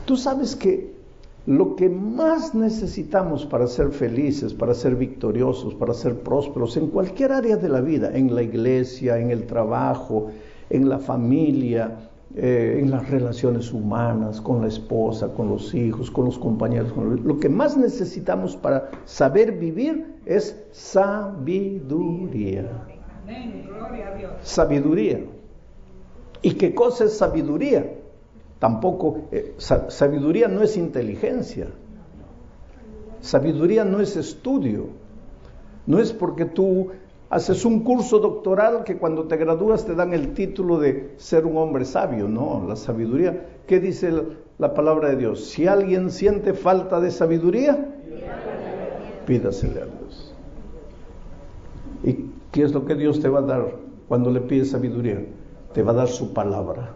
Tú sabes que lo que más necesitamos para ser felices, para ser victoriosos, para ser prósperos en cualquier área de la vida, en la iglesia, en el trabajo, en la familia, en las relaciones humanas, con la esposa, con los hijos, con los compañeros, lo que más necesitamos para saber vivir es sabiduría. Amén, gloria a Dios. Sabiduría. ¿Y qué cosa es sabiduría? Tampoco, sabiduría no es inteligencia. Sabiduría no es estudio. No es porque tú haces un curso doctoral que cuando te gradúas te dan el título de ser un hombre sabio. No, la sabiduría, ¿qué dice la palabra de Dios? Si alguien siente falta de sabiduría, pídasele a Dios. ¿Y qué es lo que Dios te va a dar cuando le pides sabiduría? Te va a dar su palabra.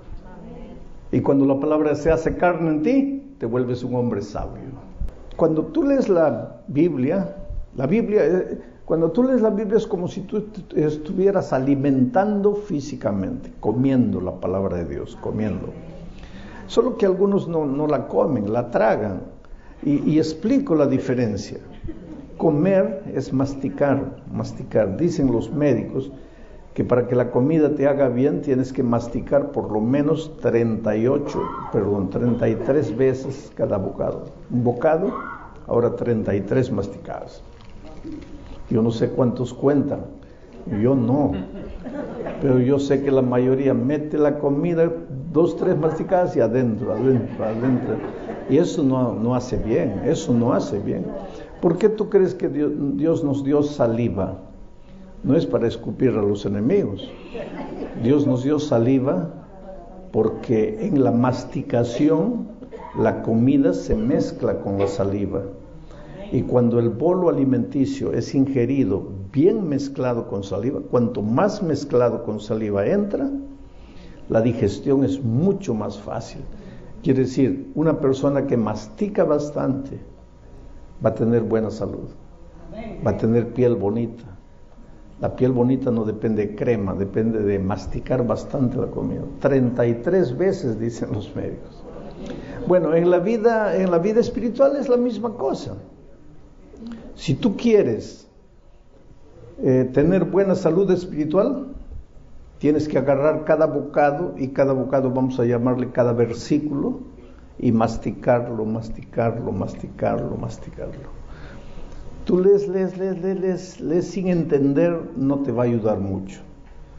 Y cuando la palabra se hace carne en ti, te vuelves un hombre sabio. Cuando tú lees la Biblia, cuando tú lees la Biblia es como si tú estuvieras alimentando físicamente, comiendo la palabra de Dios, comiendo. Solo que algunos no la comen, la tragan. Y explico la diferencia. Comer es masticar. Dicen los médicos que para que la comida te haga bien tienes que masticar por lo menos 33 veces cada bocado. Un bocado, ahora 33 masticadas. Yo no sé cuántos cuentan, yo no, pero yo sé que la mayoría mete la comida 2, 3 masticadas y adentro. Y eso no hace bien, ¿Por qué tú crees que Dios nos dio saliva? No es para escupir a los enemigos. Dios nos dio saliva porque en la masticación la comida se mezcla con la saliva. Y cuando el bolo alimenticio es ingerido bien mezclado con saliva, cuanto más mezclado con saliva entra, la digestión es mucho más fácil. Quiere decir, una persona que mastica bastante va a tener buena salud, va a tener piel bonita. La piel bonita no depende de crema, depende de masticar bastante la comida. 33 veces dicen los médicos. Bueno, en la vida espiritual es la misma cosa. Si tú quieres tener buena salud espiritual, tienes que agarrar cada bocado, y cada bocado vamos a llamarle cada versículo, y masticarlo. Tú lees sin entender, no te va a ayudar mucho.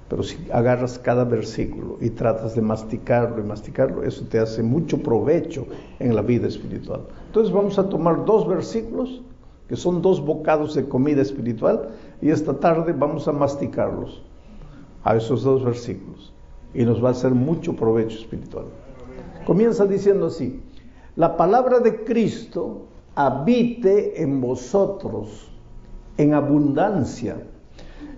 Pero si agarras cada versículo y tratas de masticarlo, eso te hace mucho provecho en la vida espiritual. Entonces vamos a tomar 2 versículos, que son 2 bocados de comida espiritual, y esta tarde vamos a masticarlos a esos 2 versículos, y nos va a hacer mucho provecho espiritual. Comienza diciendo así: la palabra de Cristo habite en vosotros en abundancia.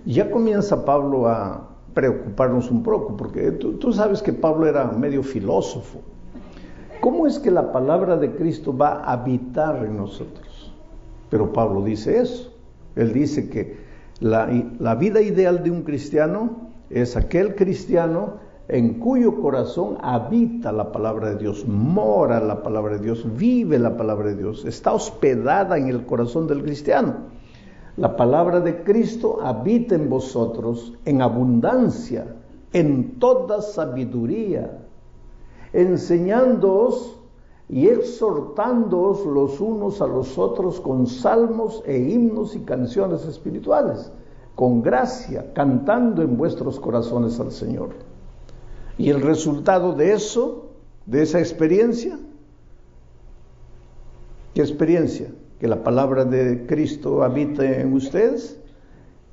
Ya comienza Pablo a preocuparnos un poco, porque tú sabes que Pablo era medio filósofo. ¿Cómo es que la palabra de Cristo va a habitar en nosotros? Pero Pablo dice eso. Él dice que la vida ideal de un cristiano es aquel cristiano en cuyo corazón habita la palabra de Dios, mora la palabra de Dios, vive la palabra de Dios, está hospedada en el corazón del cristiano. La palabra de Cristo habita en vosotros en abundancia, en toda sabiduría, enseñándoos y exhortándoos los unos a los otros con salmos e himnos y canciones espirituales, con gracia, cantando en vuestros corazones al Señor. Y el resultado de eso, de esa experiencia, ¿qué experiencia? Que la palabra de Cristo habite en ustedes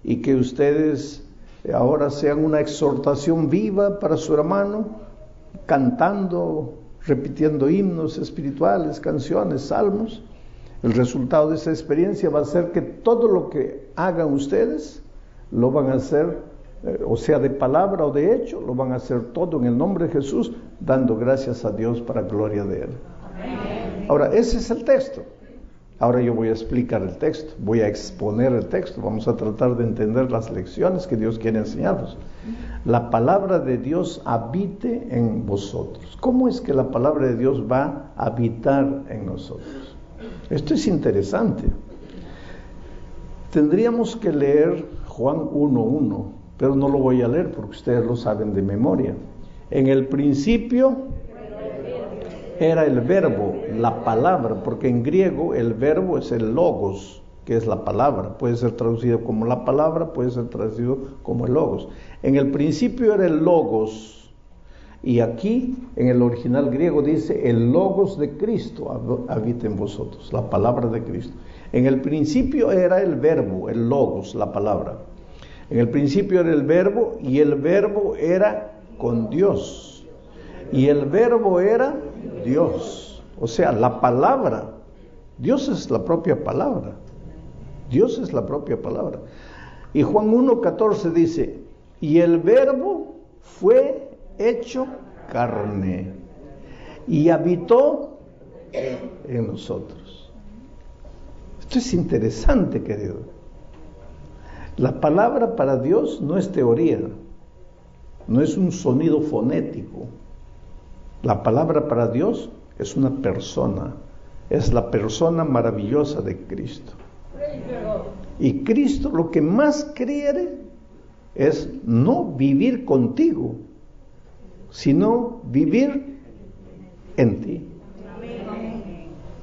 y que ustedes ahora sean una exhortación viva para su hermano, cantando, repitiendo himnos espirituales, canciones, salmos. El resultado de esa experiencia va a ser que todo lo que hagan ustedes lo van a hacer, o sea, de palabra o de hecho, lo van a hacer todo en el nombre de Jesús, dando gracias a Dios para gloria de Él. Amén. Ahora, ese es el texto. Ahora yo voy a explicar el texto, voy a exponer el texto, vamos a tratar de entender las lecciones que Dios quiere enseñarnos. La palabra de Dios habite en vosotros. ¿Cómo es que la palabra de Dios va a habitar en nosotros? Esto es interesante. Tendríamos que leer Juan 1:1, pero no lo voy a leer porque ustedes lo saben de memoria. En el principio era el verbo, la palabra, porque en griego el verbo es el logos, que es la palabra. Puede ser traducido como la palabra, puede ser traducido como el logos. En el principio era el logos, y aquí en el original griego dice el logos de Cristo habita en vosotros, la palabra de Cristo. En el principio era el verbo, el logos, la palabra. En el principio era el verbo, y el verbo era con Dios, y el verbo era Dios. O sea, la palabra, Dios es la propia palabra. Dios es la propia palabra. Y Juan 1:14 dice, y el verbo fue hecho carne y habitó en nosotros. Esto es interesante, querido. La palabra para Dios no es teoría, no es un sonido fonético. La palabra para Dios es una persona, es la persona maravillosa de Cristo. Y Cristo lo que más quiere es no vivir contigo, sino vivir en ti.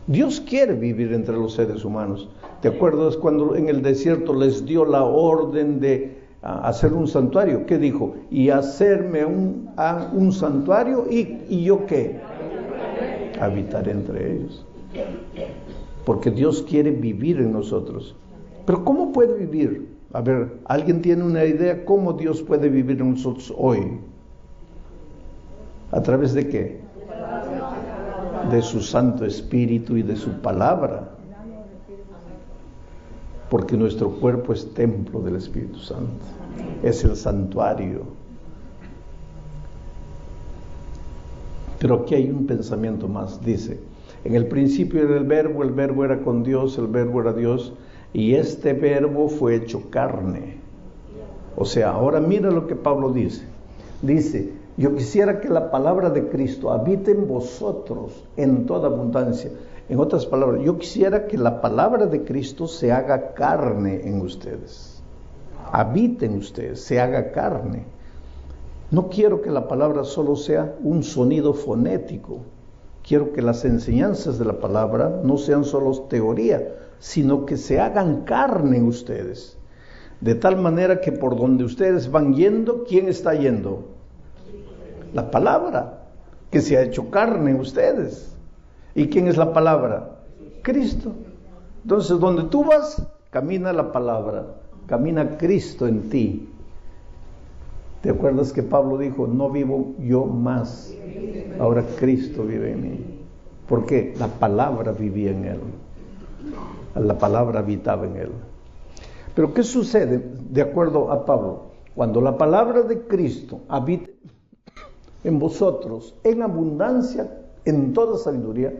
Dios quiere vivir entre los seres humanos. ¿Te acuerdas cuando en el desierto les dio la orden de hacer un santuario? ¿Qué dijo? Y hacerme un santuario y yo ¿qué? Habitaré entre ellos. Porque Dios quiere vivir en nosotros. Pero ¿cómo puede vivir? A ver, ¿alguien tiene una idea cómo Dios puede vivir en nosotros hoy? ¿A través de qué? De su Santo Espíritu y de su palabra. Porque nuestro cuerpo es templo del Espíritu Santo. Es el santuario. Pero aquí hay un pensamiento más. Dice, en el principio era el verbo era con Dios, el verbo era Dios, y este verbo fue hecho carne. O sea, ahora mira lo que Pablo dice. Dice, yo quisiera que la palabra de Cristo habite en vosotros en toda abundancia. En otras palabras, yo quisiera que la palabra de Cristo se haga carne en ustedes. Habite en ustedes, se haga carne. No quiero que la palabra solo sea un sonido fonético. Quiero que las enseñanzas de la palabra no sean solo teoría, sino que se hagan carne en ustedes. De tal manera que por donde ustedes van yendo, ¿quién está yendo? La palabra, que se ha hecho carne en ustedes. ¿Y quién es la palabra? Cristo. Entonces, donde tú vas, camina la palabra, camina Cristo en ti. ¿Te acuerdas que Pablo dijo, no vivo yo más, ahora Cristo vive en mí? ¿Por qué? La palabra vivía en él. La palabra habitaba en él. Pero ¿qué sucede de acuerdo a Pablo? Cuando la palabra de Cristo habita en vosotros, en abundancia, en toda sabiduría,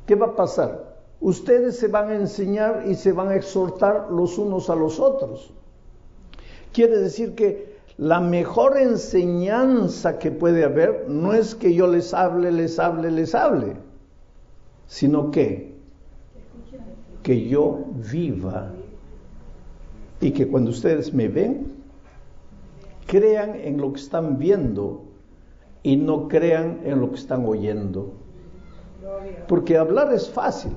¿qué va a pasar? Ustedes se van a enseñar y se van a exhortar los unos a los otros. Quiere decir que la mejor enseñanza que puede haber no es que yo les hable, sino que yo viva y que cuando ustedes me ven, crean en lo que están viendo y no crean en lo que están oyendo. Porque hablar es fácil.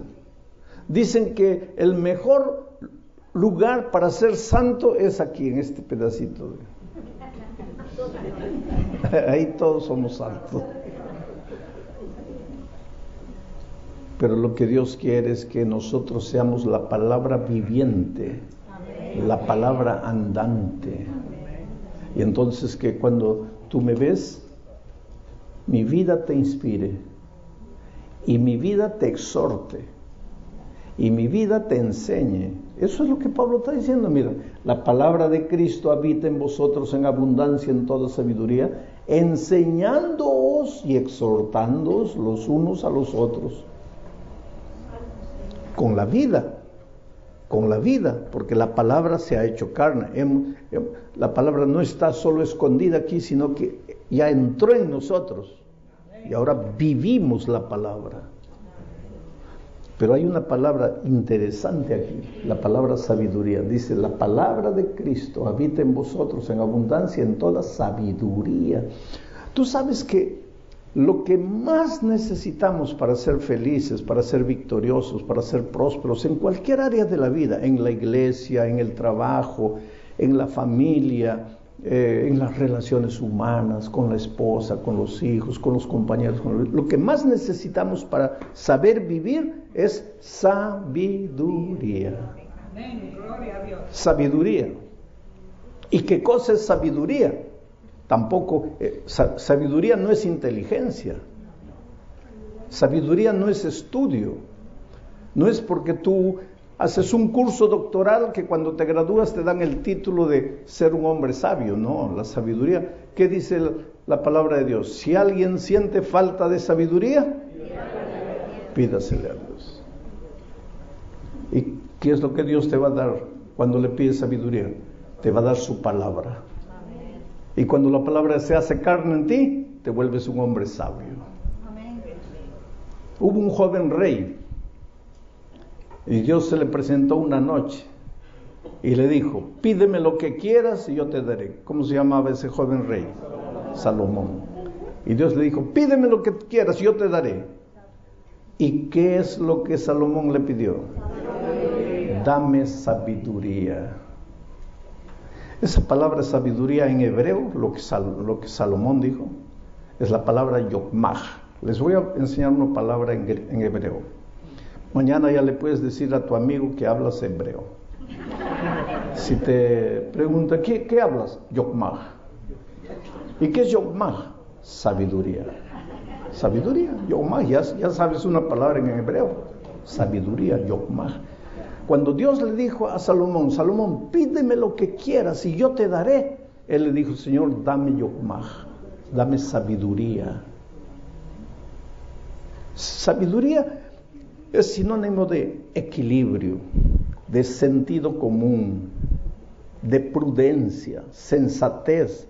Dicen que el mejor lugar para ser santo es aquí, en este pedacito. Ahí todos somos santos. Pero lo que Dios quiere es que nosotros seamos la palabra viviente, la palabra andante. Y entonces que cuando tú me ves, mi vida te inspire, y mi vida te exhorte, y mi vida te enseñe. Eso es lo que Pablo está diciendo. Mira, la palabra de Cristo habita en vosotros en abundancia, en toda sabiduría, enseñándoos y exhortándoos los unos a los otros. con la vida, porque la palabra se ha hecho carne. La palabra no está solo escondida aquí, sino que ya entró en nosotros y ahora vivimos la palabra. Pero hay una palabra interesante aquí, la palabra sabiduría. Dice, la palabra de Cristo habita en vosotros en abundancia, en toda sabiduría. Tú sabes que lo que más necesitamos para ser felices, para ser victoriosos, para ser prósperos en cualquier área de la vida, en la iglesia, en el trabajo, en la familia, en las relaciones humanas, con la esposa, con los hijos, con los compañeros, lo que más necesitamos para saber vivir es sabiduría. Amén, gloria a Dios. Sabiduría. ¿Y qué cosa es sabiduría? Tampoco, sabiduría no es inteligencia. Sabiduría no es estudio. No es porque tú haces un curso doctoral que cuando te gradúas te dan el título de ser un hombre sabio. No, la sabiduría, ¿qué dice la palabra de Dios? Si alguien siente falta de sabiduría, pídasele a Dios. ¿Y qué es lo que Dios te va a dar cuando le pides sabiduría? Te va a dar su palabra. Y cuando la palabra se hace carne en ti, te vuelves un hombre sabio. Hubo un joven rey y Dios se le presentó una noche y le dijo, pídeme lo que quieras y yo te daré. ¿Cómo se llamaba ese joven rey? Salomón. Y Dios le dijo, pídeme lo que quieras y yo te daré. ¿Y qué es lo que Salomón le pidió? Dame sabiduría. Esa palabra sabiduría en hebreo, lo que Salomón dijo, es la palabra yokmah. Les voy a enseñar una palabra en hebreo. Mañana ya le puedes decir a tu amigo que hablas hebreo. Si te pregunta, ¿qué hablas? Yokmah. ¿Y qué es yokmah? Sabiduría. Sabiduría, yokmah, ya sabes una palabra en hebreo. Sabiduría, yokmah. Cuando Dios le dijo a Salomón, Salomón, pídeme lo que quieras y yo te daré. Él le dijo, Señor, dame yokmah, dame sabiduría. Sabiduría es sinónimo de equilibrio, de sentido común, de prudencia, sensatez.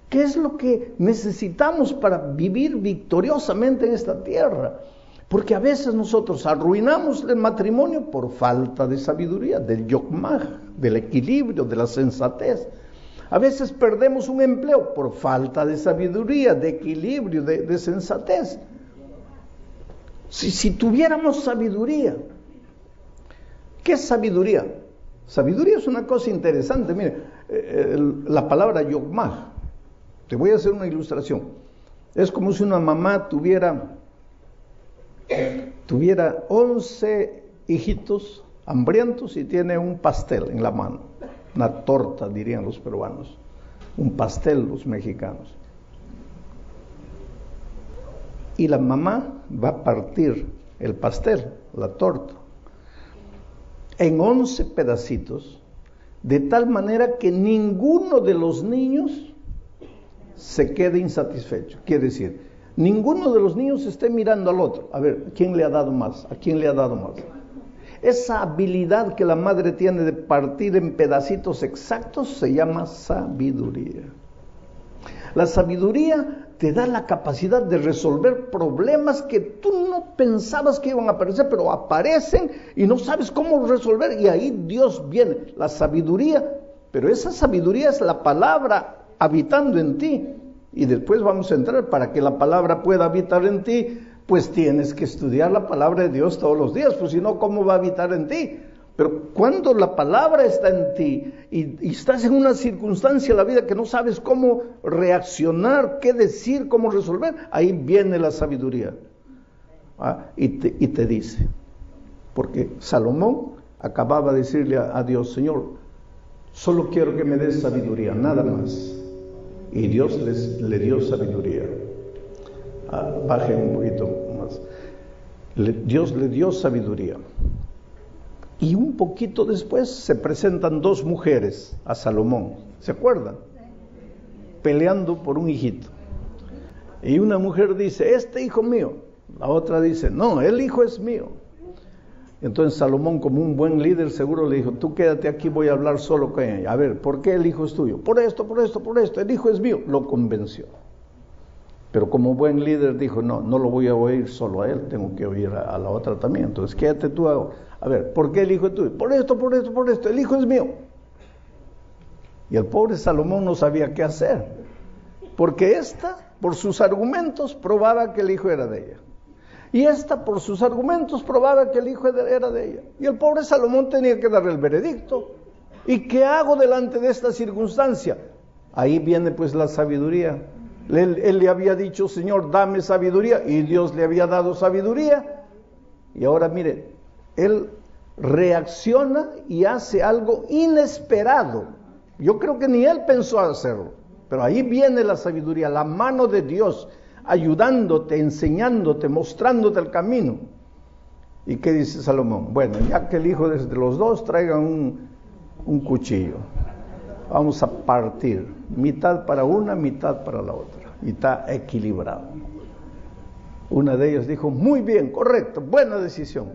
¿Qué es lo que necesitamos para vivir victoriosamente en esta tierra? Porque a veces nosotros arruinamos el matrimonio por falta de sabiduría, del yokmah, del equilibrio, de la sensatez. A veces perdemos un empleo por falta de sabiduría, de equilibrio, de sensatez. Si tuviéramos sabiduría, ¿qué es sabiduría? Sabiduría es una cosa interesante. Mire, la palabra yokmah, te voy a hacer una ilustración. Es como si una mamá tuviera 11 hijitos hambrientos y tiene un pastel en la mano, una torta dirían los peruanos, un pastel los mexicanos. Y la mamá va a partir el pastel, la torta, en 11 pedacitos, de tal manera que ninguno de los niños se quede insatisfecho. Quiere decir, ninguno de los niños esté mirando al otro. A ver, ¿quién le ha dado más? ¿A quién le ha dado más? Esa habilidad que la madre tiene de partir en pedacitos exactos se llama sabiduría. La sabiduría te da la capacidad de resolver problemas que tú no pensabas que iban a aparecer, pero aparecen y no sabes cómo resolver. Y ahí Dios viene, la sabiduría. Pero esa sabiduría es la palabra habitando en ti. Y después vamos a entrar, para que la palabra pueda habitar en ti, pues tienes que estudiar la palabra de Dios todos los días, pues si no, ¿cómo va a habitar en ti? Pero cuando la palabra está en ti y estás en una circunstancia en la vida que no sabes cómo reaccionar, qué decir, cómo resolver, ahí viene la sabiduría. Y te dice, porque Salomón acababa de decirle a Dios, Señor, solo quiero que me des sabiduría, nada más. Y Dios le dio sabiduría. Bajen un poquito más. Dios le dio sabiduría. Y un poquito después se presentan 2 mujeres a Salomón. ¿Se acuerdan? Peleando por un hijito. Y una mujer dice, este hijo mío. La otra dice, no, el hijo es mío. Entonces Salomón, como un buen líder, seguro le dijo, tú quédate aquí, voy a hablar solo con ella. A ver, ¿por qué el hijo es tuyo? Por esto, por esto, por esto, el hijo es mío. Lo convenció. Pero como buen líder dijo, no lo voy a oír solo a él, tengo que oír a la otra también. Entonces quédate tú a ver, ¿por qué el hijo es tuyo? Por esto, por esto, por esto, el hijo es mío. Y el pobre Salomón no sabía qué hacer, porque esta, por sus argumentos, probaba que el hijo era de ella. Y esta, por sus argumentos, probaba que el hijo era de ella. Y el pobre Salomón tenía que darle el veredicto. ¿Y qué hago delante de esta circunstancia? Ahí viene pues la sabiduría. Él le había dicho, Señor, dame sabiduría, y Dios le había dado sabiduría. Y ahora mire, él reacciona y hace algo inesperado. Yo creo que ni él pensó hacerlo, pero ahí viene la sabiduría, la mano de Dios, ayudándote, enseñándote, mostrándote el camino. ¿Y qué dice Salomón? Bueno, ya que el hijo de los dos traiga un cuchillo, vamos a partir, mitad para una, mitad para la otra, y está equilibrado. Una de ellas dijo, muy bien, correcto, buena decisión.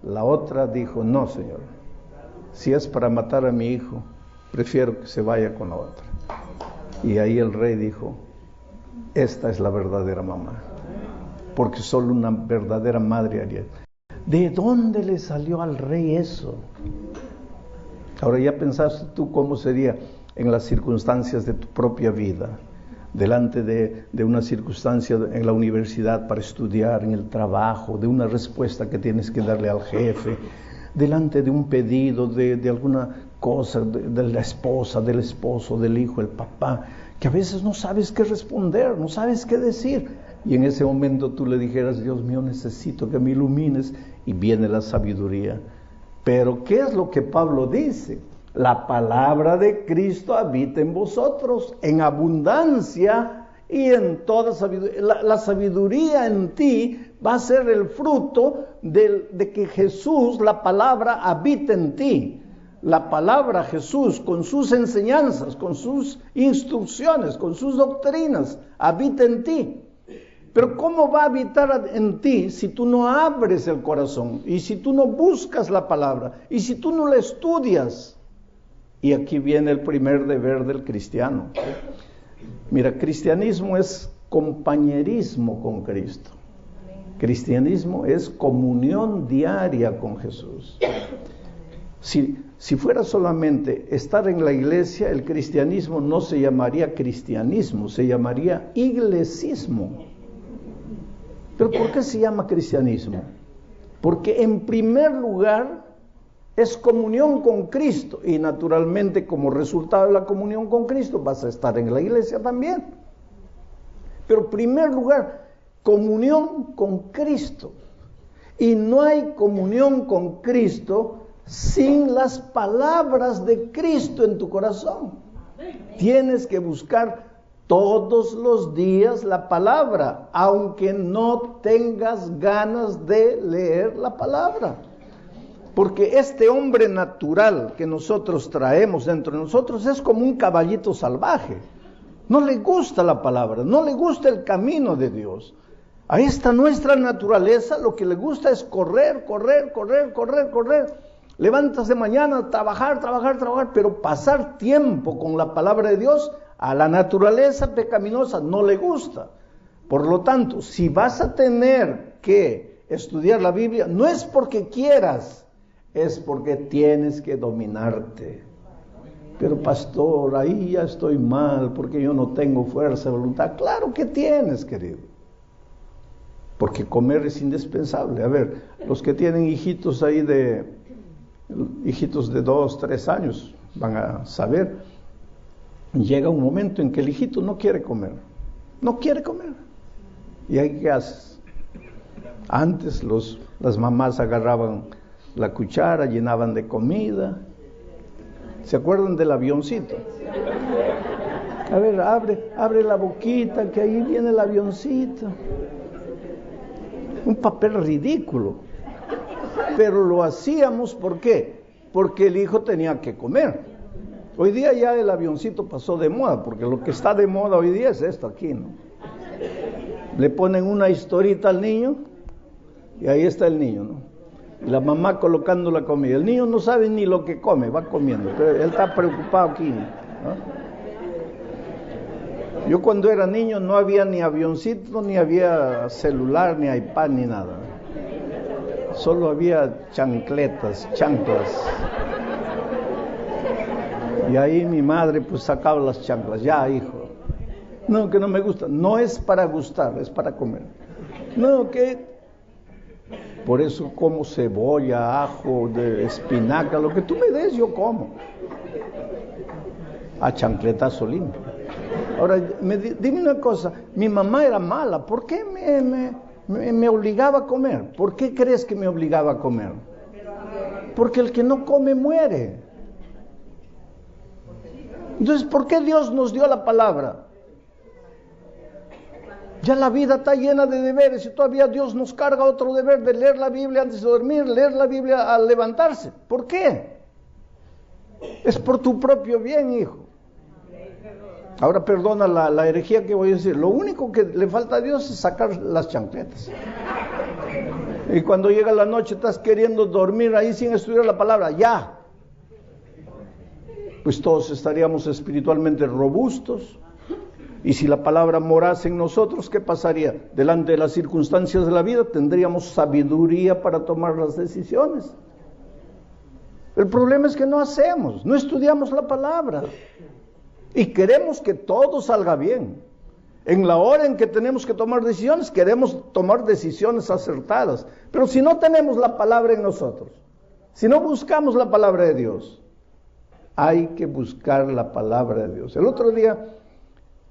La otra dijo, no, Señor, si es para matar a mi hijo, prefiero que se vaya con la otra. Y ahí el rey dijo, esta es la verdadera mamá, porque solo una verdadera madre haría. ¿De dónde le salió al rey eso? Ahora ya pensaste tú cómo sería en las circunstancias de tu propia vida, delante de una circunstancia en la universidad para estudiar, en el trabajo, de una respuesta que tienes que darle al jefe, delante de un pedido de alguna cosa, de la esposa, del esposo, del hijo, el papá, que a veces no sabes qué responder, no sabes qué decir. Y en ese momento tú le dijeras, Dios mío, necesito que me ilumines, y viene la sabiduría. Pero ¿qué es lo que Pablo dice? La palabra de Cristo habita en vosotros, en abundancia y en toda sabiduría. La sabiduría en ti va a ser el fruto de que Jesús, la palabra, habita en ti. La palabra Jesús, con sus enseñanzas, con sus instrucciones, con sus doctrinas, habita en ti. Pero ¿cómo va a habitar en ti si tú no abres el corazón? Y si tú no buscas la palabra, y si tú no la estudias. Y aquí viene el primer deber del cristiano. Mira, cristianismo es compañerismo con Cristo. Cristianismo es comunión diaria con Jesús. Si fuera solamente estar en la iglesia, el cristianismo no se llamaría cristianismo, se llamaría iglesismo. ¿Pero por qué se llama cristianismo? Porque en primer lugar es comunión con Cristo, y naturalmente como resultado de la comunión con Cristo vas a estar en la iglesia también. Pero en primer lugar, comunión con Cristo. Y no hay comunión con Cristo sin las palabras de Cristo en tu corazón. Tienes que buscar todos los días la palabra, aunque no tengas ganas de leer la palabra. Porque este hombre natural que nosotros traemos dentro de nosotros es como un caballito salvaje. No le gusta la palabra, no le gusta el camino de Dios. A esta nuestra naturaleza lo que le gusta es correr. Levantas de mañana, trabajar, pero pasar tiempo con la palabra de Dios a la naturaleza pecaminosa no le gusta. Por lo tanto, si vas a tener que estudiar la Biblia, no es porque quieras, es porque tienes que dominarte. Pero pastor, ahí ya estoy mal porque yo no tengo fuerza de voluntad. Claro que tienes, querido. Porque comer es indispensable. A ver, los que tienen hijitos ahí hijitos de 2, 3 años van a saber, llega un momento en que el hijito no quiere comer. ¿Y ahí qué haces? Antes las mamás agarraban la cuchara, llenaban de comida. ¿Se acuerdan del avioncito? A ver, abre la boquita, que ahí viene el avioncito. Un papel ridículo. Pero lo hacíamos, ¿por qué? Porque el hijo tenía que comer. Hoy día ya el avioncito pasó de moda, porque lo que está de moda hoy día es esto aquí, ¿no? Le ponen una historita al niño y ahí está el niño, ¿no? Y la mamá colocando la comida. El niño no sabe ni lo que come, va comiendo. Pero él está preocupado aquí, ¿no? Yo cuando era niño no había ni avioncito, ni había celular, ni iPad, ni nada. Solo había chanclas. Y ahí mi madre pues sacaba las chanclas. Ya, hijo. No, que no me gusta. No es para gustar, es para comer. No, que... Por eso como cebolla, ajo, de espinaca, lo que tú me des yo como. A chancletazo limpio. Ahora, dime una cosa, mi mamá era mala, ¿por qué me obligaba a comer? ¿Por qué crees que me obligaba a comer? Porque el que no come muere. Entonces, ¿por qué Dios nos dio la palabra? Ya la vida está llena de deberes y todavía Dios nos carga otro deber de leer la Biblia antes de dormir, leer la Biblia al levantarse. ¿Por qué? Es por tu propio bien, hijo. Ahora perdona la herejía que voy a decir. Lo único que le falta a Dios es sacar las chancletas. Y cuando llega la noche estás queriendo dormir ahí sin estudiar la palabra. Ya. Pues todos estaríamos espiritualmente robustos. Y si la palabra morase en nosotros, ¿qué pasaría? Delante de las circunstancias de la vida tendríamos sabiduría para tomar las decisiones. El problema es que no hacemos, no estudiamos la palabra. Y queremos que todo salga bien. En la hora en que tenemos que tomar decisiones, queremos tomar decisiones acertadas. Pero si no tenemos la palabra en nosotros, si no buscamos la palabra de Dios, hay que buscar la palabra de Dios. El otro día,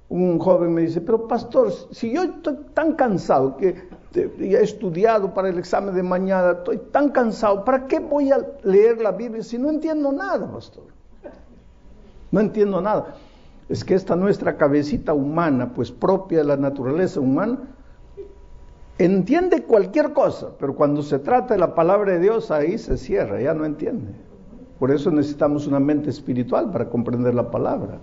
un joven me dice, pero pastor, si yo estoy tan cansado, que he estudiado para el examen de mañana, estoy tan cansado, ¿para qué voy a leer la Biblia si no entiendo nada, pastor? No entiendo nada. Es que esta nuestra cabecita humana, pues propia de la naturaleza humana, entiende cualquier cosa, pero cuando se trata de la palabra de Dios, ahí se cierra, ya no entiende. Por eso necesitamos una mente espiritual para comprender la palabra,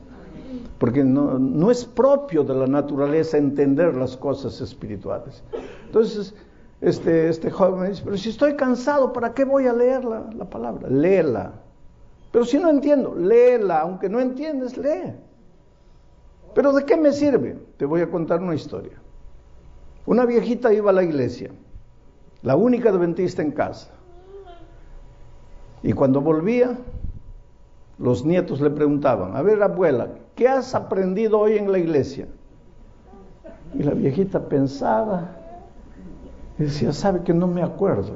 porque no es propio de la naturaleza entender las cosas espirituales. Entonces, este joven me dice, pero si estoy cansado, ¿para qué voy a leer la palabra? Léela. Pero si no entiendo, léela, aunque no entiendes, lee. ¿Pero de qué me sirve? Te voy a contar una historia. Una viejita iba a la iglesia, la única adventista en casa. Y cuando volvía, los nietos le preguntaban, a ver, abuela, ¿qué has aprendido hoy en la iglesia? Y la viejita pensaba y decía, sabe que no me acuerdo.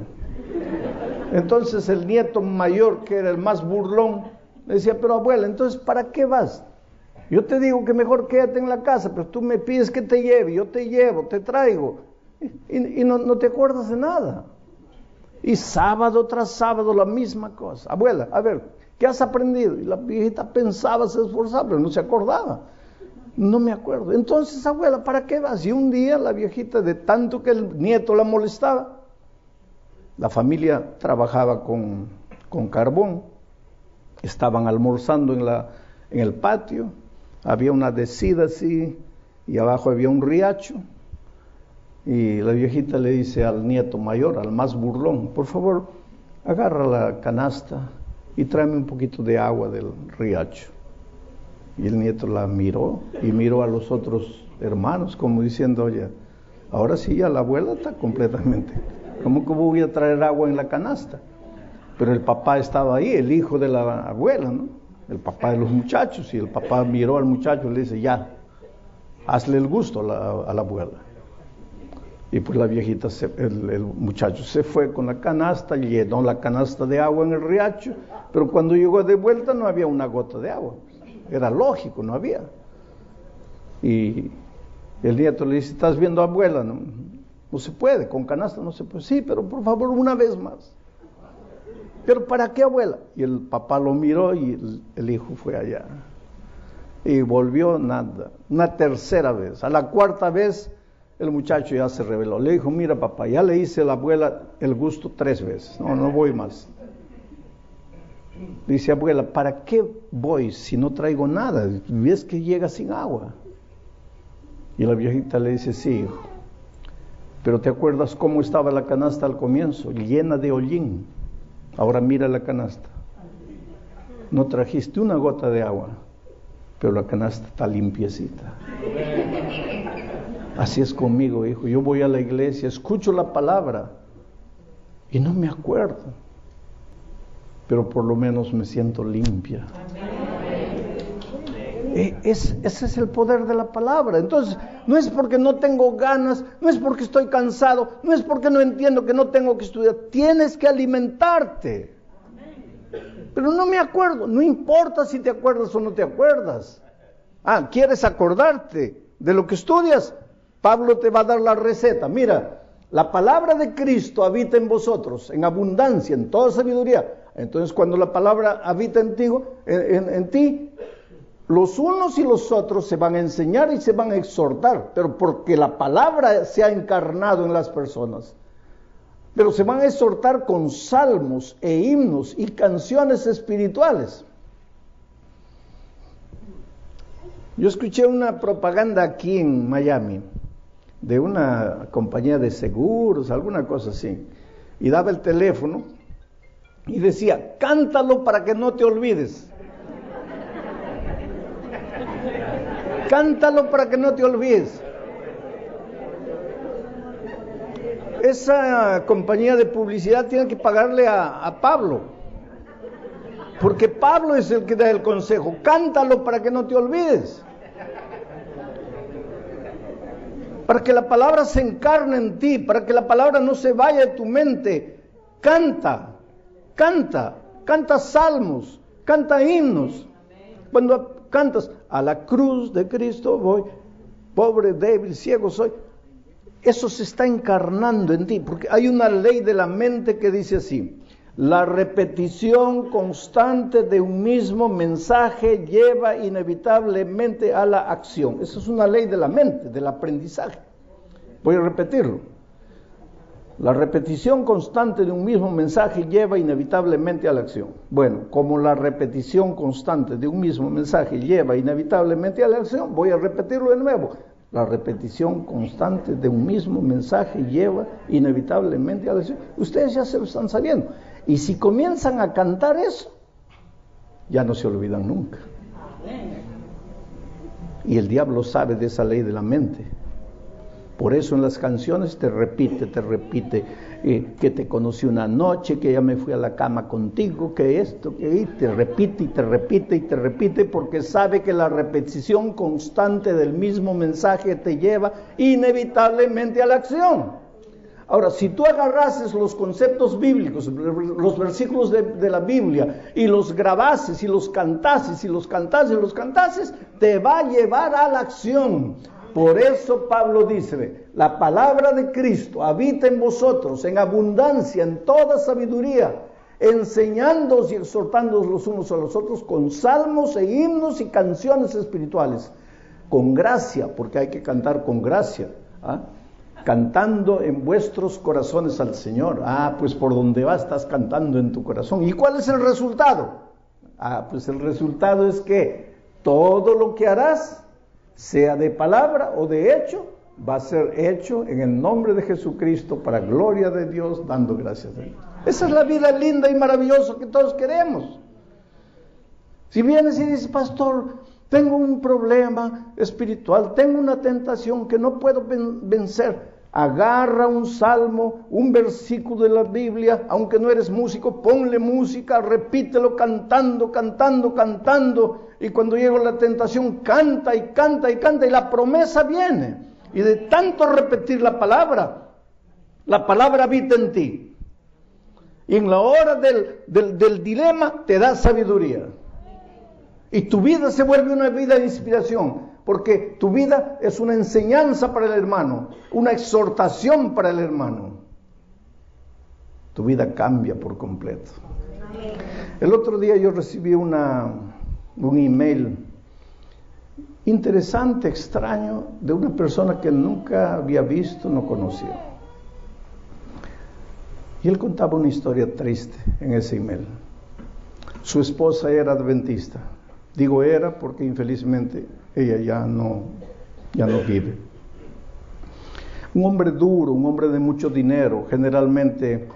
Entonces el nieto mayor, que era el más burlón, le decía, pero abuela, entonces ¿para qué vas? Yo te digo que mejor quédate en la casa, pero tú me pides que te lleve, yo te llevo, te traigo, y no te acuerdas de nada. Y sábado tras sábado la misma cosa. Abuela, a ver, ¿qué has aprendido? Y la viejita pensaba, se esforzaba, pero no se acordaba. No me acuerdo. Entonces, abuela, ¿para qué vas? Y un día la viejita, de tanto que el nieto la molestaba, la familia trabajaba con carbón, estaban almorzando en el patio, había una descida así, y abajo había un riacho, y la viejita le dice al nieto mayor, al más burlón, por favor, agarra la canasta y tráeme un poquito de agua del riacho. Y el nieto la miró, y miró a los otros hermanos, como diciendo, oye, ahora sí ya la abuela está completamente... ¿Cómo que voy a traer agua en la canasta? Pero el papá estaba ahí, el hijo de la abuela, ¿no? El papá de los muchachos, y el papá miró al muchacho y le dice, ya, hazle el gusto a la abuela. Y pues la viejita, el muchacho se fue con la canasta, llenó la canasta de agua en el riacho, pero cuando llegó de vuelta no había una gota de agua. Era lógico, no había. Y el nieto le dice, ¿estás viendo, abuela? No se puede, con canasta no se puede. Sí, pero por favor, una vez más. ¿Pero para qué, abuela? Y el papá lo miró y el hijo fue allá. Y volvió nada. Una tercera vez. A la cuarta vez, el muchacho ya se rebeló. Le dijo, mira papá, ya le hice a la abuela el gusto 3 veces. No voy más. Dice, abuela, ¿para qué voy si no traigo nada? ¿Ves que llega sin agua? Y la viejita le dice, sí, hijo. Pero ¿te acuerdas cómo estaba la canasta al comienzo? Llena de hollín. Ahora mira la canasta. No trajiste una gota de agua, pero la canasta está limpiecita. Así es conmigo, hijo. Yo voy a la iglesia, escucho la palabra y no me acuerdo, pero por lo menos me siento limpia. Ese es el poder de la palabra. Entonces, no es porque no tengo ganas, no es porque estoy cansado, no es porque no entiendo que no tengo que estudiar. Tienes que alimentarte. Pero no me acuerdo. No importa si te acuerdas o no te acuerdas. ¿Quieres acordarte de lo que estudias? Pablo te va a dar la receta. Mira, la palabra de Cristo habita en vosotros, en abundancia, en toda sabiduría. Entonces, cuando la palabra habita en ti, los unos y los otros se van a enseñar y se van a exhortar, pero porque la palabra se ha encarnado en las personas. Pero se van a exhortar con salmos e himnos y canciones espirituales. Yo escuché una propaganda aquí en Miami de una compañía de seguros, alguna cosa así, y daba el teléfono y decía: cántalo para que no te olvides. Cántalo para que no te olvides. Esa compañía de publicidad tiene que pagarle a Pablo, porque Pablo es el que da el consejo. Cántalo para que no te olvides, para que la palabra se encarne en ti, para que la palabra no se vaya de tu mente. Canta salmos, canta himnos. Cuando cantas: a la cruz de Cristo voy, pobre, débil, ciego soy. Eso se está encarnando en ti, porque hay una ley de la mente que dice así: la repetición constante de un mismo mensaje lleva inevitablemente a la acción. Esa es una ley de la mente, del aprendizaje. Voy a repetirlo. La repetición constante de un mismo mensaje lleva inevitablemente a la acción. Bueno, como la repetición constante de un mismo mensaje lleva inevitablemente a la acción, voy a repetirlo de nuevo. La repetición constante de un mismo mensaje lleva inevitablemente a la acción. Ustedes ya se lo están sabiendo. Y si comienzan a cantar eso, ya no se olvidan nunca. Y el diablo sabe de esa ley de la mente. Por eso en las canciones te repite, que te conocí una noche, que ya me fui a la cama contigo, que esto, que te repite, porque sabe que la repetición constante del mismo mensaje te lleva inevitablemente a la acción. Ahora, si tú agarrases los conceptos bíblicos, los versículos de la Biblia, y los grabases, y los cantases, te va a llevar a la acción. Por eso Pablo dice: la palabra de Cristo habita en vosotros en abundancia, en toda sabiduría, enseñándoos y exhortándoos los unos a los otros con salmos e himnos y canciones espirituales, con gracia, porque hay que cantar con gracia, cantando en vuestros corazones al Señor. Pues por donde vas estás cantando en tu corazón. ¿Y cuál es el resultado? Pues el resultado es que todo lo que harás, sea de palabra o de hecho, va a ser hecho en el nombre de Jesucristo, para gloria de Dios, dando gracias a Dios. Esa es la vida linda y maravillosa que todos queremos. Si vienes y dices: pastor, tengo un problema espiritual, tengo una tentación que no puedo vencer, agarra un salmo, un versículo de la Biblia, aunque no eres músico, ponle música, repítelo cantando, y cuando llega la tentación, canta, y la promesa viene. Y de tanto repetir la palabra habita en ti. Y en la hora del dilema te da sabiduría. Y tu vida se vuelve una vida de inspiración, porque tu vida es una enseñanza para el hermano, una exhortación para el hermano. Tu vida cambia por completo. El otro día yo recibí un email interesante, extraño, de una persona que nunca había visto, no conocía. Y él contaba una historia triste en ese email. Su esposa era adventista. Digo era porque infelizmente ella ya no vive. Un hombre duro, un hombre de mucho dinero. Generalmente,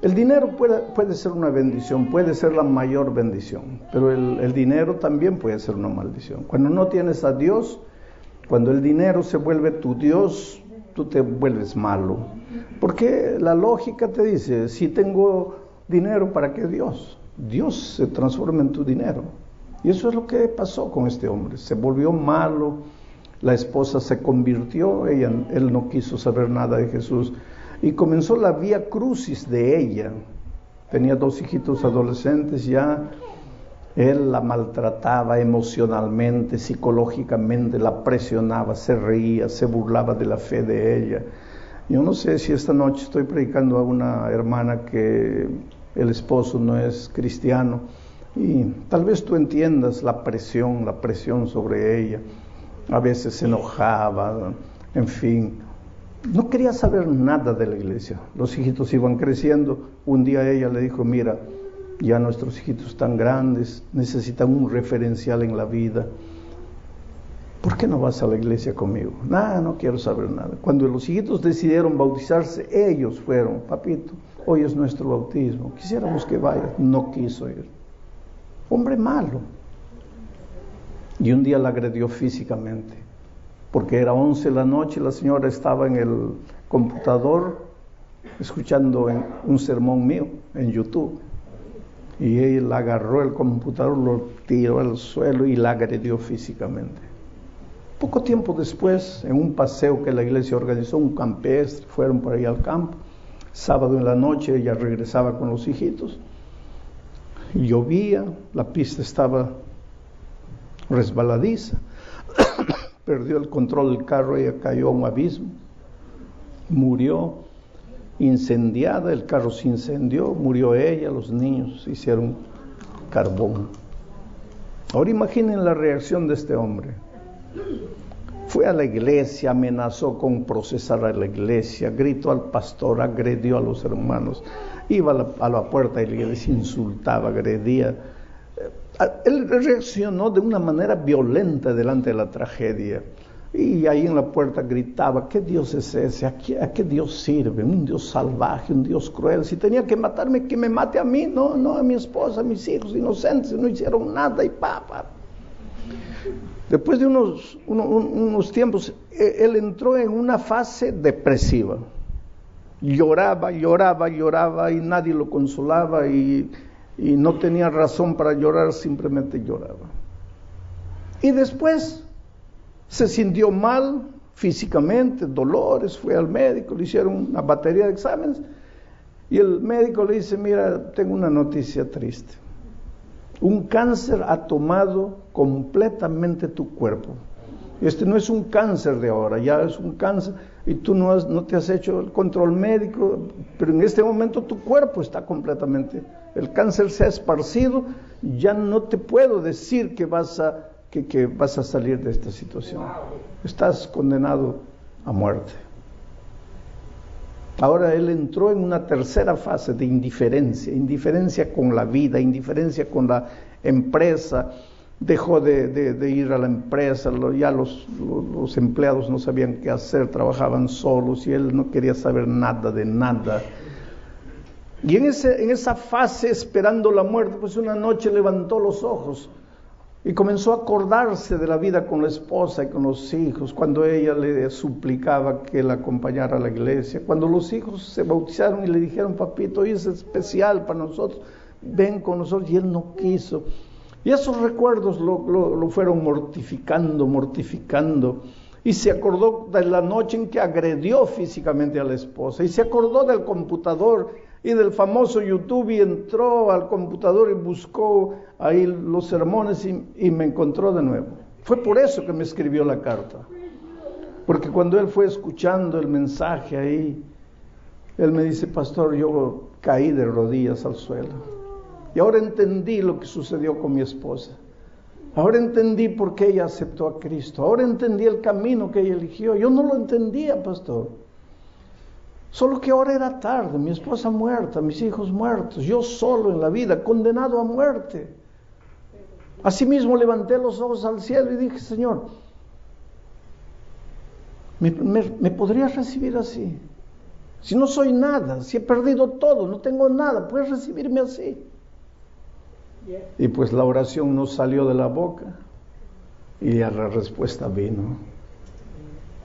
el dinero puede ser una bendición, puede ser la mayor bendición, pero el dinero también puede ser una maldición. Cuando no tienes a Dios, cuando el dinero se vuelve tu Dios, tú te vuelves malo. Porque la lógica te dice, si tengo dinero, ¿para qué Dios? Dios se transforma en tu dinero. Y eso es lo que pasó con este hombre. Se volvió malo, la esposa se convirtió, él no quiso saber nada de Jesús. Y comenzó la vía crucis de ella. Tenía 2 hijitos adolescentes ya. Él la maltrataba emocionalmente, psicológicamente, la presionaba, se reía, se burlaba de la fe de ella. Yo no sé si esta noche estoy predicando a una hermana que el esposo no es cristiano, y tal vez tú entiendas la presión sobre ella. A veces se enojaba, en fin, no quería saber nada de la iglesia. Los hijitos iban creciendo. Un día ella le dijo, mira, ya nuestros hijitos están grandes, necesitan un referencial en la vida. ¿Por qué no vas a la iglesia conmigo? No quiero saber nada. Cuando los hijitos decidieron bautizarse, ellos fueron, papito, hoy es nuestro bautismo, quisiéramos que vayas. No quiso ir. Hombre malo. Y un día la agredió físicamente, porque era 11 de la noche, la señora estaba en el computador escuchando un sermón mío en YouTube. Y él agarró el computador, lo tiró al suelo y la agredió físicamente. Poco tiempo después, en un paseo que la iglesia organizó, un campestre, fueron por ahí al campo. Sábado en la noche ella regresaba con los hijitos. Llovía, la pista estaba resbaladiza. Perdió el control del carro, ella cayó a un abismo. Murió incendiada, el carro se incendió, murió ella, los niños hicieron carbón. Ahora imaginen la reacción de este hombre. Fue a la iglesia, amenazó con procesar a la iglesia, gritó al pastor, agredió a los hermanos, iba a la puerta de la iglesia, insultaba, agredía. Él reaccionó de una manera violenta delante de la tragedia. Y ahí en la puerta gritaba, ¿qué Dios es ese? ¿A qué Dios sirve? Un Dios salvaje, un Dios cruel. Si tenía que matarme, que me mate a mí, no a mi esposa, a mis hijos inocentes, no hicieron nada y pa. Después de unos tiempos, él entró en una fase depresiva. Lloraba y nadie lo consolaba y no tenía razón para llorar, simplemente lloraba. Y después se sintió mal físicamente, dolores, fue al médico, le hicieron una batería de exámenes y el médico le dice, mira, tengo una noticia triste. Un cáncer ha tomado completamente tu cuerpo. Este no es un cáncer de ahora, ya es un cáncer y tú no te has hecho el control médico, pero en este momento tu cuerpo está completamente, el cáncer se ha esparcido, ya no te puedo decir que vas a salir de esta situación. Estás condenado a muerte. Ahora él entró en una tercera fase de indiferencia con la vida, indiferencia con la empresa. Dejó de ir a la empresa, ya los empleados no sabían qué hacer, trabajaban solos y él no quería saber nada de nada. Y en esa fase, esperando la muerte, pues una noche levantó los ojos y comenzó a acordarse de la vida con la esposa y con los hijos, cuando ella le suplicaba que la acompañara a la iglesia, cuando los hijos se bautizaron y le dijeron, papito, hoy es especial para nosotros, ven con nosotros, y él no quiso. Y esos recuerdos lo fueron mortificando, y se acordó de la noche en que agredió físicamente a la esposa, y se acordó del computador y del famoso YouTube, y entró al computador y buscó ahí los sermones y me encontró de nuevo. Fue por eso que me escribió la carta, porque cuando él fue escuchando el mensaje ahí, él me dice, pastor, yo caí de rodillas al suelo. Y ahora entendí lo que sucedió con mi esposa. Ahora entendí por qué ella aceptó a Cristo. Ahora entendí el camino que ella eligió. Yo no lo entendía, pastor. Solo que ahora era tarde. Mi esposa muerta, mis hijos muertos. Yo solo en la vida, condenado a muerte. Asimismo levanté los ojos al cielo y dije, Señor, ¿Me podrías recibir así? Si no soy nada, si he perdido todo, no tengo nada, ¿puedes recibirme así? Y pues la oración no salió de la boca y ya la respuesta vino.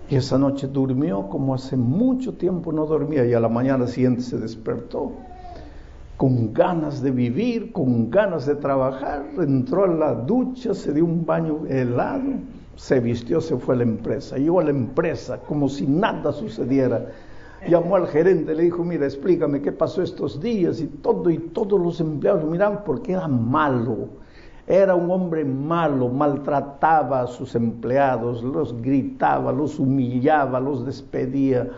Y esa noche durmió como hace mucho tiempo no dormía, y a la mañana siguiente se despertó con ganas de vivir, con ganas de trabajar. Entró a la ducha, se dio un baño helado, se vistió, se fue a la empresa. Llegó a la empresa como si nada sucediera. Llamó al gerente, le dijo: mira, explícame qué pasó estos días. Y todos los empleados lo miraban porque era malo. Era un hombre malo, maltrataba a sus empleados, los gritaba, los humillaba, los despedía.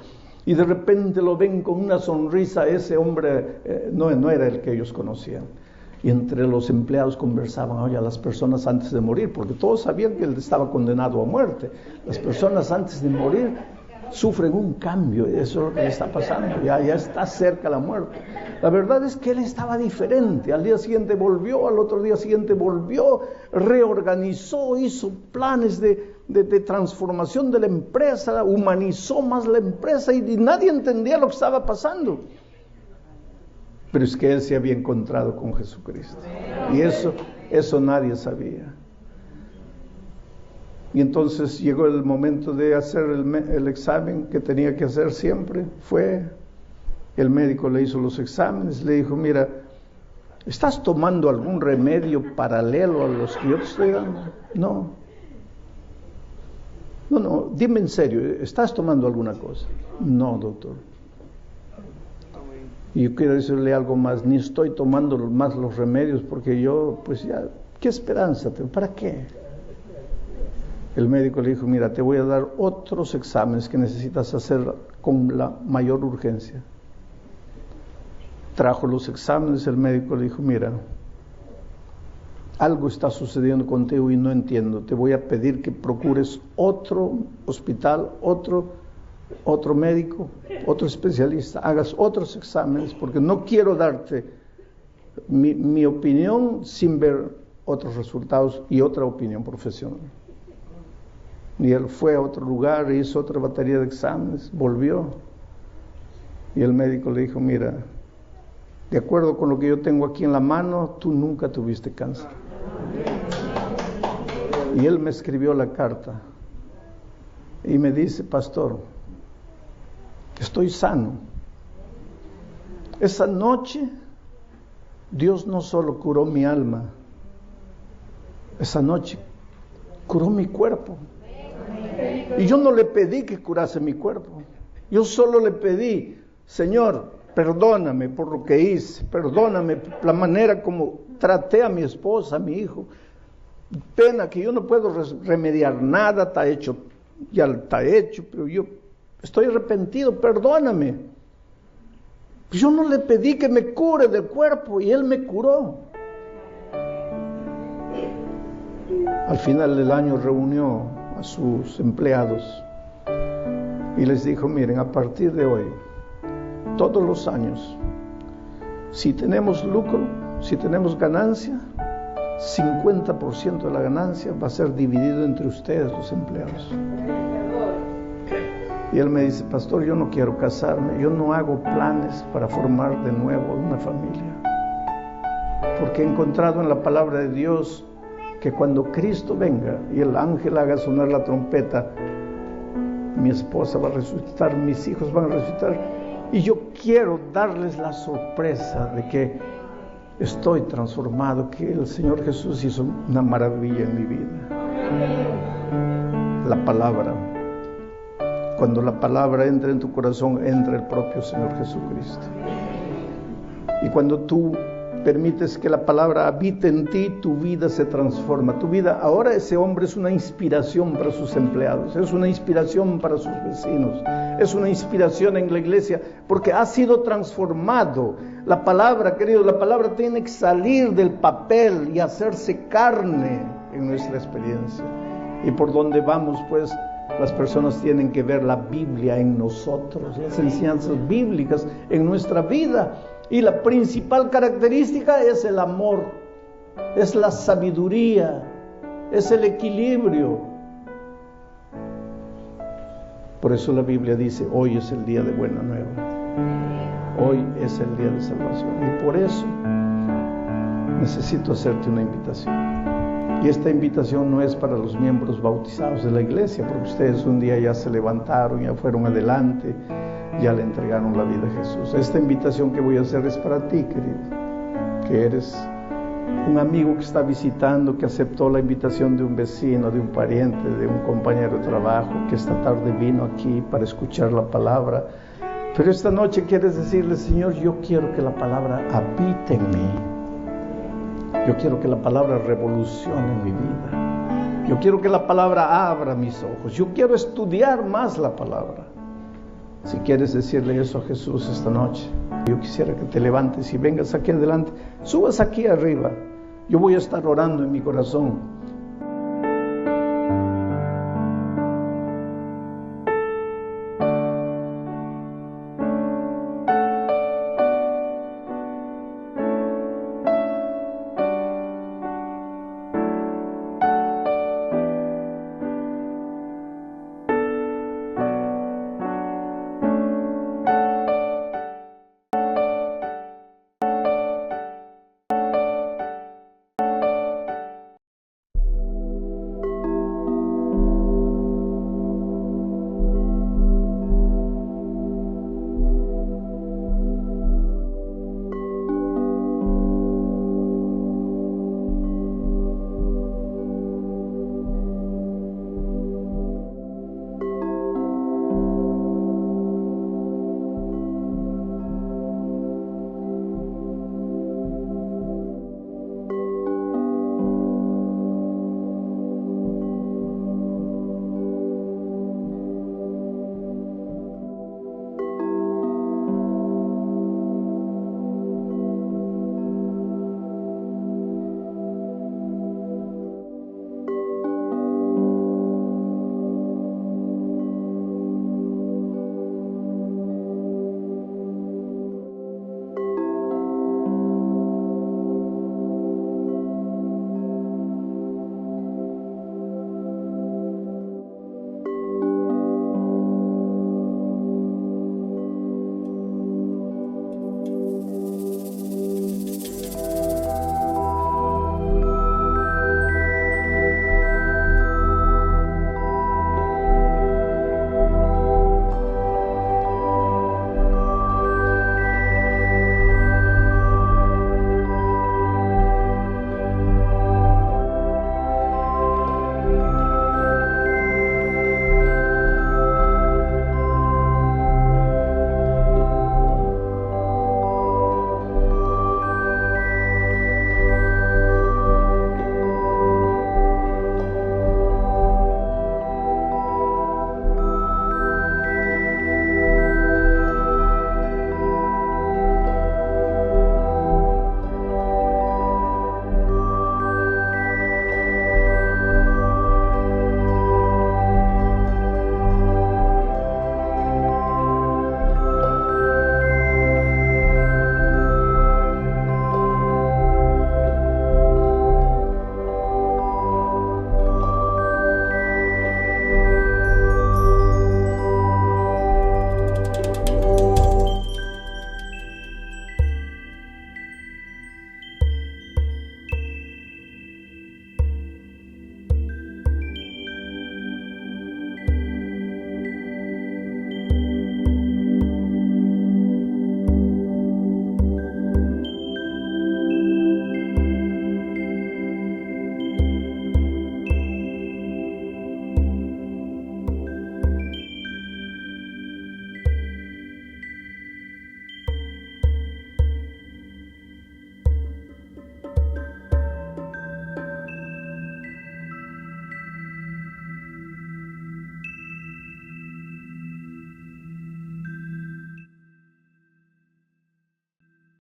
Y de repente lo ven con una sonrisa. Ese hombre no era el que ellos conocían. Y entre los empleados conversaban: oye, a las personas antes de morir, porque todos sabían que él estaba condenado a muerte. Las personas antes de morir sufren un cambio, eso es lo que le está pasando, ya está cerca la muerte. La verdad es que él estaba diferente. Al día siguiente volvió, al otro día siguiente volvió, reorganizó, hizo planes de transformación de la empresa, humanizó más la empresa, y nadie entendía lo que estaba pasando. Pero es que él se había encontrado con Jesucristo, y eso nadie sabía. Y entonces llegó el momento de hacer el examen que tenía que hacer siempre. El médico le hizo los exámenes, le dijo: mira, ¿estás tomando algún remedio paralelo a los que yo te estoy dando? No, dime en serio, ¿estás tomando alguna cosa? No, doctor. Y yo quiero decirle algo más: ni estoy tomando más los remedios, porque yo, pues ya, ¿qué esperanza tengo? ¿Para qué? El médico le dijo: mira, te voy a dar otros exámenes que necesitas hacer con la mayor urgencia. Trajo los exámenes. El médico le dijo: mira, algo está sucediendo contigo y no entiendo. Te voy a pedir que procures otro hospital, otro médico, otro especialista, hagas otros exámenes, porque no quiero darte mi opinión sin ver otros resultados y otra opinión profesional. Y él fue a otro lugar, hizo otra batería de exámenes, volvió. Y el médico le dijo: mira, de acuerdo con lo que yo tengo aquí en la mano, tú nunca tuviste cáncer. Y él me escribió la carta y me dice: pastor, estoy sano. Esa noche Dios no solo curó mi alma, esa noche curó mi cuerpo. Y yo no le pedí que curase mi cuerpo, yo solo le pedí: Señor, perdóname por lo que hice, perdóname por la manera como traté a mi esposa, a mi hijo. Pena que yo no puedo remediar nada, ya está hecho, pero yo estoy arrepentido, perdóname. Yo no le pedí que me cure del cuerpo y Él me curó. Al final del año reunió a sus empleados y les dijo: miren, a partir de hoy, todos los años, si tenemos lucro, si tenemos ganancia, 50% de la ganancia va a ser dividido entre ustedes, los empleados. Y él me dice: pastor, yo no quiero casarme, yo no hago planes para formar de nuevo una familia, porque he encontrado en la palabra de Dios que cuando Cristo venga y el ángel haga sonar la trompeta, mi esposa va a resucitar, mis hijos van a resucitar, y yo quiero darles la sorpresa de que estoy transformado, que el Señor Jesús hizo una maravilla en mi vida. La palabra, cuando la palabra entra en tu corazón, entra el propio Señor Jesucristo. Y cuando tú permites que la palabra habite en ti, tu vida se transforma. Tu vida, ahora ese hombre es una inspiración para sus empleados, es una inspiración para sus vecinos, es una inspiración en la iglesia, porque ha sido transformado. La palabra, queridos, la palabra tiene que salir del papel y hacerse carne en nuestra experiencia. Y por donde vamos, pues, las personas tienen que ver la Biblia en nosotros, las enseñanzas bíblicas en nuestra vida. Y la principal característica es el amor, es la sabiduría, es el equilibrio. Por eso la Biblia dice, hoy es el día de buena nueva. Hoy es el día de salvación. Y por eso necesito hacerte una invitación. Y esta invitación no es para los miembros bautizados de la iglesia, porque ustedes un día ya se levantaron, ya fueron adelante, ya le entregaron la vida a Jesús. Esta invitación que voy a hacer es para ti, querido, que eres un amigo que está visitando, que aceptó la invitación de un vecino, de un pariente, de un compañero de trabajo, que esta tarde vino aquí para escuchar la palabra. Pero esta noche quieres decirle, Señor, yo quiero que la palabra habite en mí. Yo quiero que la palabra revolucione mi vida. Yo quiero que la palabra abra mis ojos. Yo quiero estudiar más la palabra. Si quieres decirle eso a Jesús esta noche, yo quisiera que te levantes y vengas aquí adelante. Subas aquí arriba. Yo voy a estar orando en mi corazón.